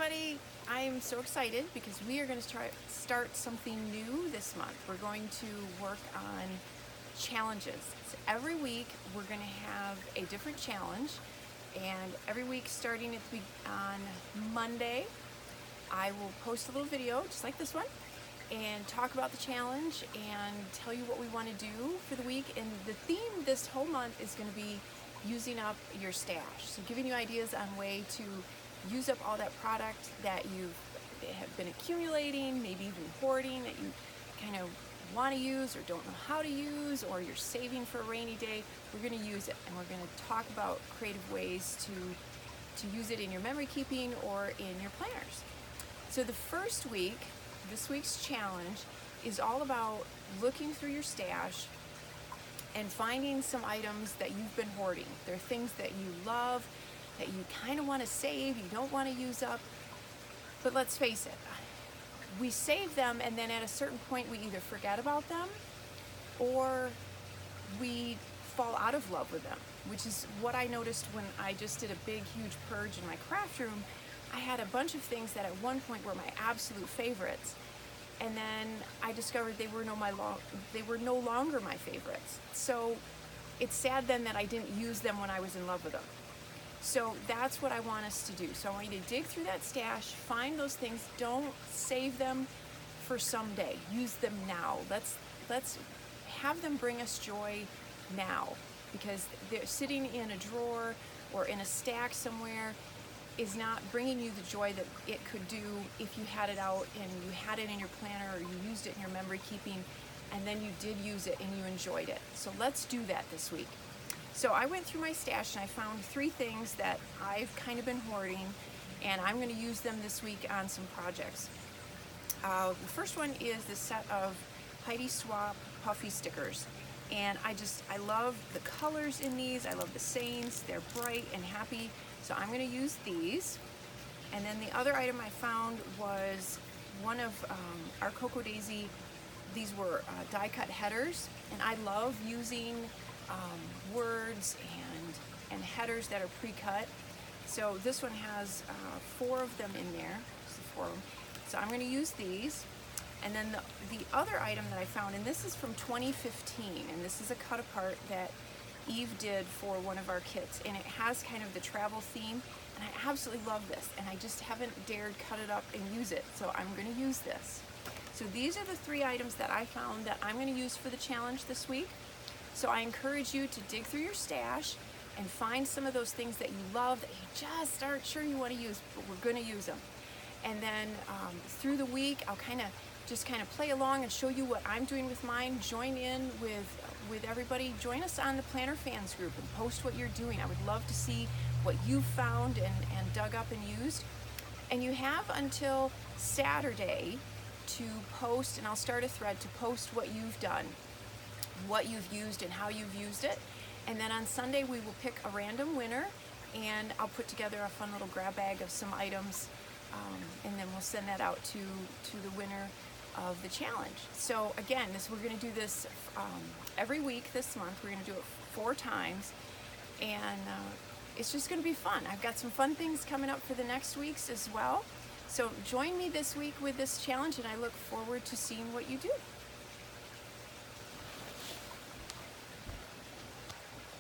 everybody. I am so excited because we are going to start something new this month. We're going to work on challenges. So every week we're going to have a different challenge, and every week starting on Monday, I will post a little video just like this one and talk about the challenge and tell you what we want to do for the week. And the theme this whole month is going to be using up your stash. So giving you ideas on way to use up all that product that you have been accumulating, maybe even hoarding, that you kind of want to use or don't know how to use, or you're saving for a rainy day. We're going to use it, and we're going to talk about creative ways to use it in your memory keeping or in your planners. So the first week, this week's challenge is all about looking through your stash and finding some items that you've been hoarding. They're things that you love, that you kind of want to save, you don't want to use up. But let's face it, we save them, and then at a certain point we either forget about them or we fall out of love with them, which is what I noticed when I just did a big, huge purge in my craft room. I had a bunch of things that at one point were my absolute favorites, and then I discovered they were no longer my favorites. So it's sad then that I didn't use them when I was in love with them. So that's what I want us to do. So I want you to dig through that stash, find those things, don't save them for someday. Use them now. Let's have them bring us joy now, because they're sitting in a drawer or in a stack somewhere is not bringing you the joy that it could do if you had it out and you had it in your planner, or you used it in your memory keeping and then you did use it and you enjoyed it. So let's do that this week. So I went through my stash and I found 3 things that I've kind of been hoarding, and I'm going to use them this week on some projects. The first one is this set of Heidi Swapp puffy stickers, and I love the colors in these. I love the sayings. They're bright and happy, so I'm going to use these. And then the other item I found was one of our Cocoa Daisy. These were die-cut headers, and I love using words and headers that are pre-cut. So this one has 4 of them in there. So I'm going to use these. And then the other item that I found, and this is from 2015, and this is a cut apart that Eve did for one of our kits, and it has kind of the travel theme, and I absolutely love this, and I just haven't dared cut it up and use it, so I'm going to use this. So these are the 3 items that I found that I'm going to use for the challenge this week. So I encourage you to dig through your stash and find some of those things that you love that you just aren't sure you want to use, but we're going to use them. And then through the week, I'll kind of play along and show you what I'm doing with mine. Join in with everybody. Join us on the Planner Fans group and post what you're doing. I would love to see what you've found and dug up and used. And you have until Saturday to post, and I'll start a thread to post what you've done, what you've used and how you've used it. And then on Sunday we will pick a random winner, and I'll put together a fun little grab bag of some items, and then we'll send that out to the winner of the challenge. So again, we're going to do this every week this month. We're going to do it 4 times, and it's just going to be fun. I've got some fun things coming up for the next weeks as well. So join me this week with this challenge, and I look forward to seeing what you do.